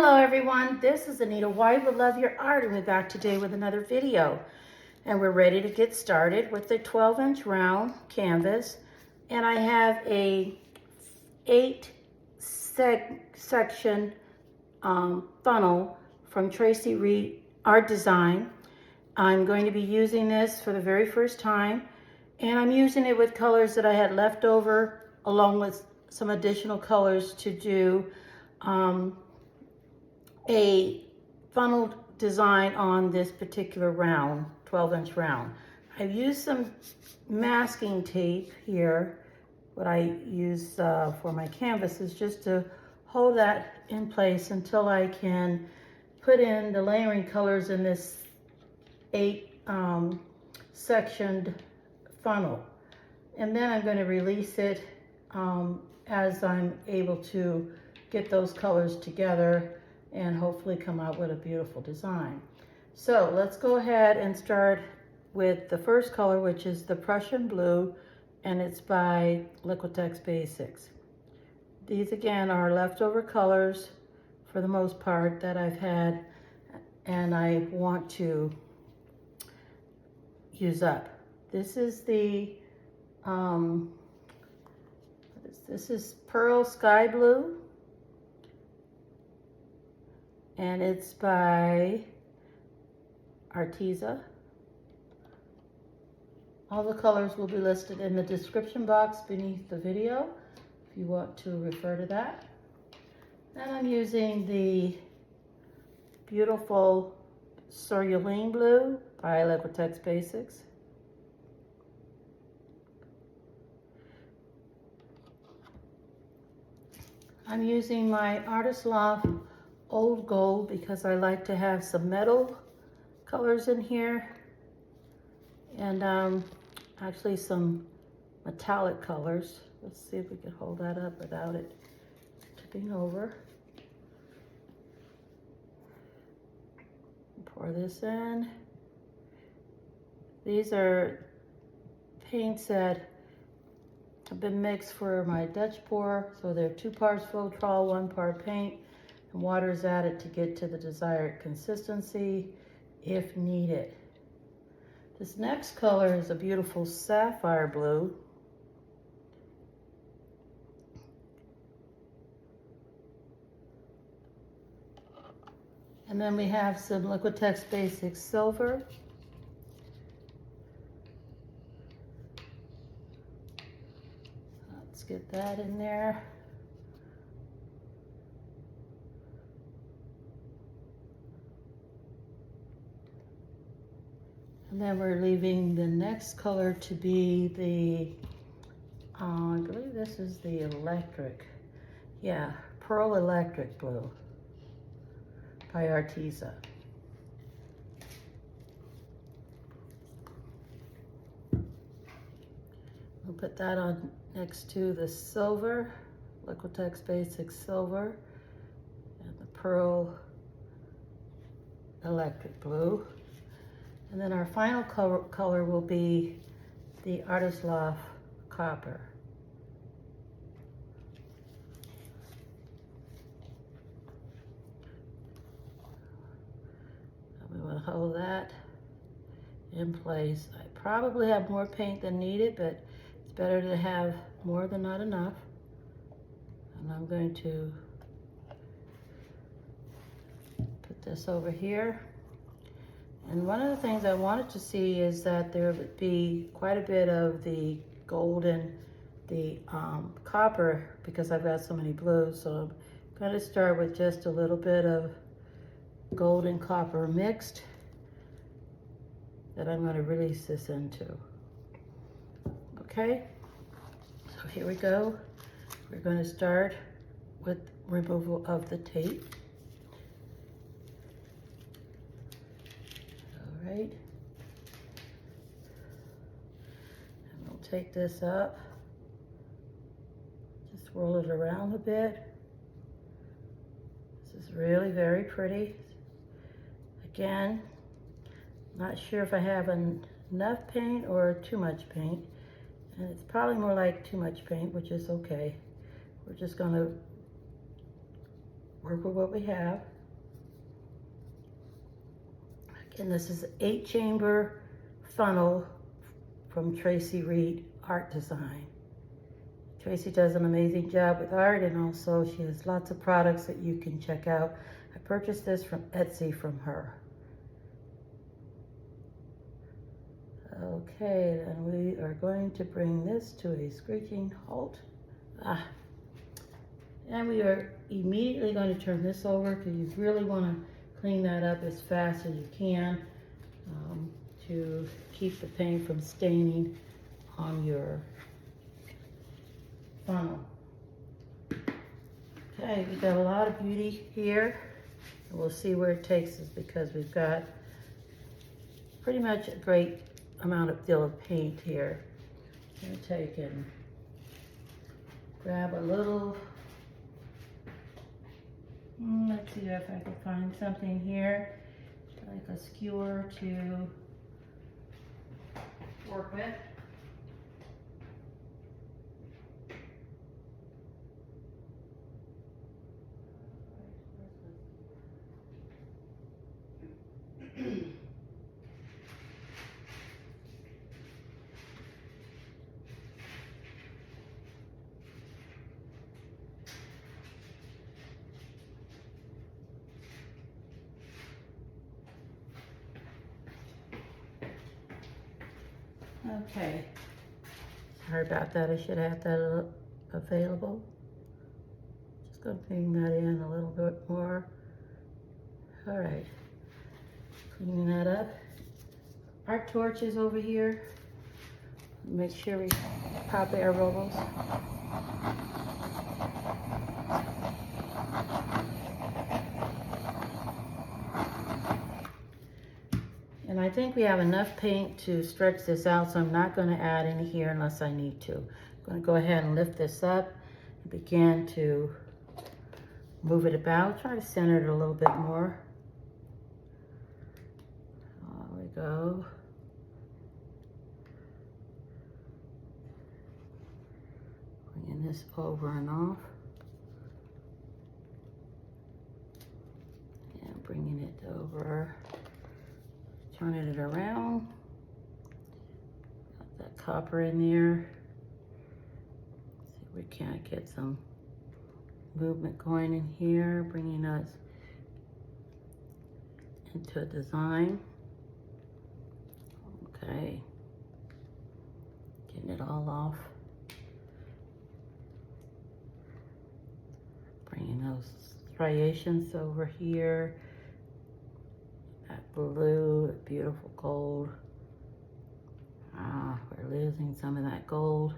Hello everyone, this is Anita White with Love Your Art, and we're back today with another video. And we're ready to get started with the 12-inch round canvas. And I have a 8-section funnel from Tracy Reed Art Design. I'm going to be using this for the very first time, and I'm using it with colors that I had left over, along with some additional colors to do a funnel design on this particular round, 12-inch round. I've used some masking tape here. What I use for my canvas is just to hold that in place until I can put in the layering colors in this 8-sectioned funnel. And then I'm going to release it as I'm able to get those colors together and hopefully come out with a beautiful design. So let's go ahead and start with the first color, which is the Prussian blue, and it's by Liquitex Basics. These again are leftover colors for the most part that I've had and I want to use up. This is the this is Pearl Sky Blue, and it's by Arteza. All the colors will be listed in the description box beneath the video if you want to refer to that. Then I'm using the beautiful Cerulean blue by Liquitex Basics. I'm using my Artist Loft Old Gold because I like to have some metal colors in here, and actually some metallic colors. Let's see if we can hold that up without it tipping over. Pour this in. These are paints that have been mixed for my Dutch pour, so they're 2 parts Floetrol, 1 part paint, and water is added to get to the desired consistency if needed. This next color is a beautiful Sapphire blue. And then we have some Liquitex Basics Silver. Let's get that in there. And then we're leaving the next color to be the, I believe this is the electric. Yeah, Pearl Electric Blue by Arteza. We'll put that on next to the silver, Liquitex Basics Silver, and the Pearl Electric Blue. And then our final color will be the Artist Loft Copper. And we want to hold that in place. I probably have more paint than needed, but it's better to have more than not enough. And I'm going to put this over here. And one of the things I wanted to see is that there would be quite a bit of the gold and the copper because I've got so many blues. So I'm going to start with just a little bit of gold and copper mixed that I'm going to release this into. Okay, so here we go. We're going to start with removal of the tape. Right, and we'll take this up, just swirl it around a bit. This is really very pretty. Again, not sure if I have enough paint or too much paint, and it's probably more like too much paint, which is okay. We're just going to work with what we have. Again, this is an 8-chamber funnel from Tracy Reed Art Design. Tracy does an amazing job with art, and also she has lots of products that you can check out. I purchased this from Etsy from her. Okay, then we are going to bring this to a screeching halt. And we are immediately going to turn this over because you really want to clean that up as fast as you can to keep the paint from staining on your funnel. Okay, we've got a lot of beauty here. And we'll see where it takes us because we've got pretty much a great amount of deal of paint here. I'm going to take and grab a little, let's see if I can find something here, like a skewer to work with. Okay, sorry about that. I should have that available. Just gonna bring that in a little bit more. All right, cleaning that up. Our torch is over here. Make sure we pop air bubbles. And I think we have enough paint to stretch this out, so I'm not going to add any here unless I need to. I'm going to go ahead and lift this up and begin to move it about. Try to center it a little bit more. There we go. Bringing this over and off. And bringing it over. Turning it around. Got that copper in there. See if we can't get some movement going in here, bringing us into a design. Okay. Getting it all off. Bringing those striations over here. That blue, that beautiful gold. We're losing some of that gold.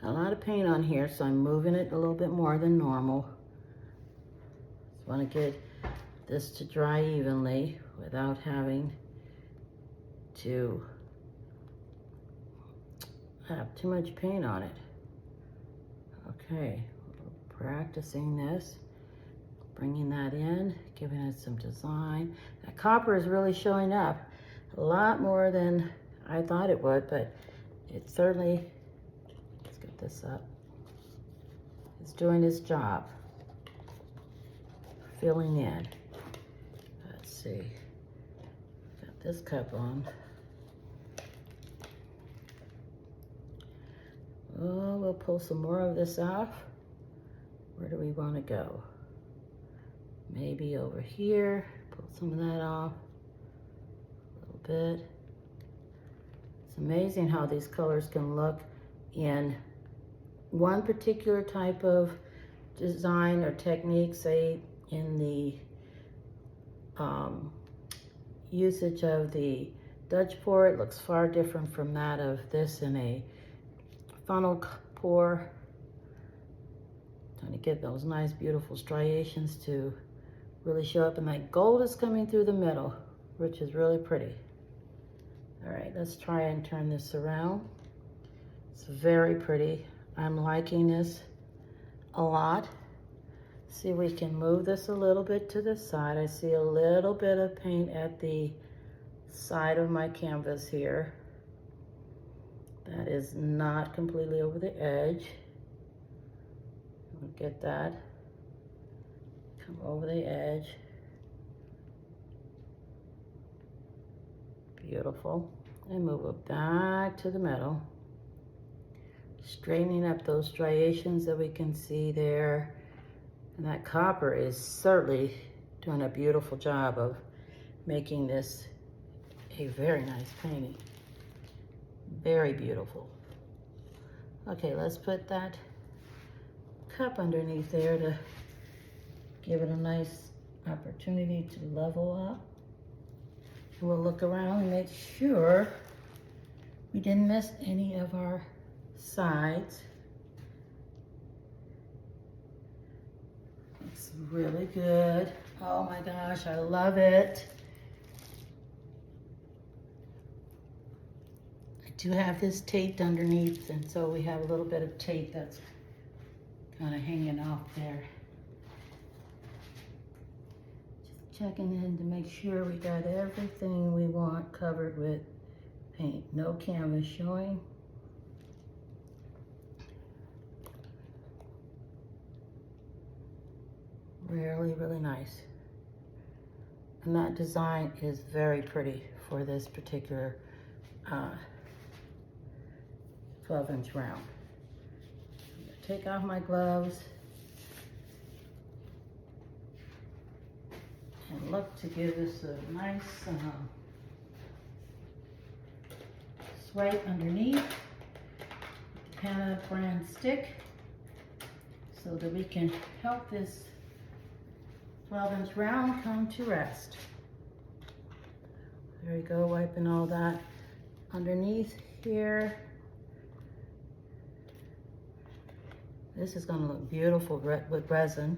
Got a lot of paint on here, so I'm moving it a little bit more than normal. Just want to get this to dry evenly without having to have too much paint on it. Okay, practicing this. Bringing that in, giving it some design. That copper is really showing up a lot more than I thought it would, but it certainly, let's get this up, it's doing its job. Filling in. Let's see, got this cup on. Oh, we'll pull some more of this off. Where do we want to go? Maybe over here, pull some of that off a little bit. It's amazing how these colors can look in one particular type of design or technique, say in the usage of the Dutch pour. It looks far different from that of this in a funnel pour. Trying to get those nice beautiful striations to really show up, and that gold is coming through the middle, which is really pretty. All right, let's try and turn this around. It's very pretty. I'm liking this a lot. See, we can move this a little bit to the side. I see a little bit of paint at the side of my canvas here. That is not completely over the edge. Get that. Come over the edge. Beautiful. And move it back to the middle. Straightening up those striations that we can see there. And that copper is certainly doing a beautiful job of making this a very nice painting. Very beautiful. Okay, let's put that cup underneath there to give it a nice opportunity to level up. We'll look around and make sure we didn't miss any of our sides. Looks really good. Oh my gosh, I love it. I do have this taped underneath, and so we have a little bit of tape that's kind of hanging off there. Just checking in to make sure we got everything we want covered with paint. No canvas showing. Really, really nice. And that design is very pretty for this particular 12-inch round. I'm gonna take off my gloves and look to give this a nice swipe underneath the Pana brand stick so that we can help this 12-inch round come to rest. There we go, wiping all that underneath here. This is going to look beautiful with resin.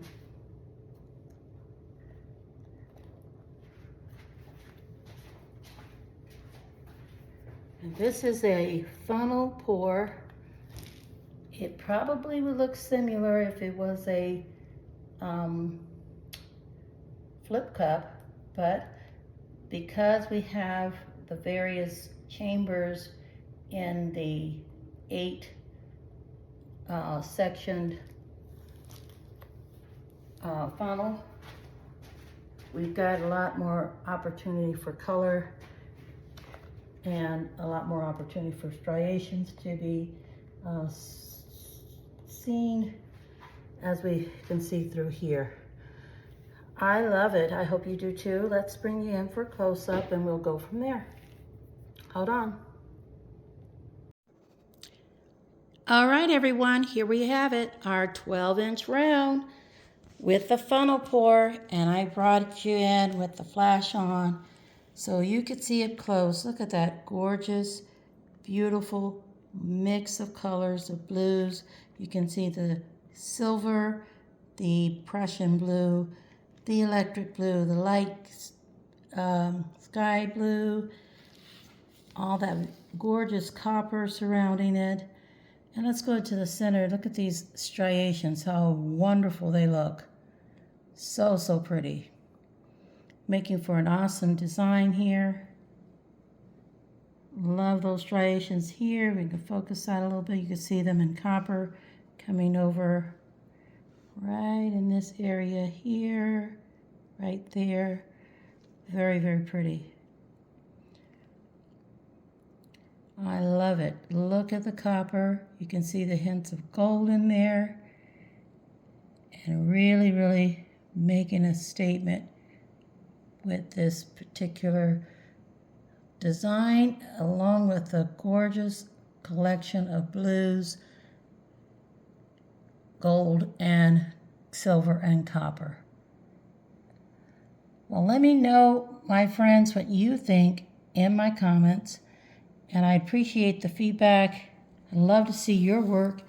And this is a funnel pour. It probably would look similar if it was a flip cup, but because we have the various chambers in the 8 sectioned funnel, we've got a lot more opportunity for color and a lot more opportunity for striations to be seen, as we can see through here. I love it. I hope you do too. Let's bring you in for a close-up and we'll go from there. Hold on. All right, everyone, here we have it, our 12-inch round with the funnel pour, and I brought you in with the flash on so you could see it close. Look at that gorgeous, beautiful mix of colors of blues. You can see the silver, the Prussian blue, the electric blue, the light sky blue, all that gorgeous copper surrounding it. And let's go to the center. Look at these striations, how wonderful they look. So, so pretty. Making for an awesome design here. Love those striations here. We can focus that a little bit. You can see them in copper coming over right in this area here, right there. Very, very pretty. I love it. Look at the copper. You can see the hints of gold in there. And really, really making a statement with this particular design, along with the gorgeous collection of blues, gold, and silver and copper. Well, let me know, my friends, what you think in my comments. And I appreciate the feedback. I'd love to see your work.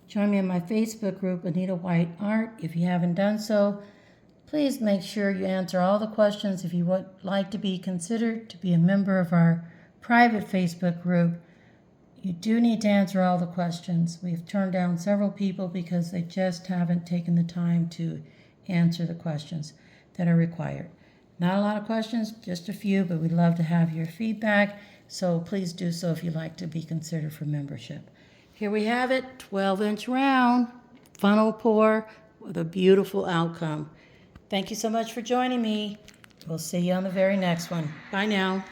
Join me in my Facebook group, Anita White Art. If you haven't done so, please make sure you answer all the questions. If you would like to be considered to be a member of our private Facebook group, you do need to answer all the questions. We've turned down several people because they just haven't taken the time to answer the questions that are required. Not a lot of questions, just a few, but we'd love to have your feedback. So please do so if you'd like to be considered for membership. Here we have it, 12-inch round. funnel pour with a beautiful outcome. Thank you so much for joining me. We'll see you on the very next one. Bye now.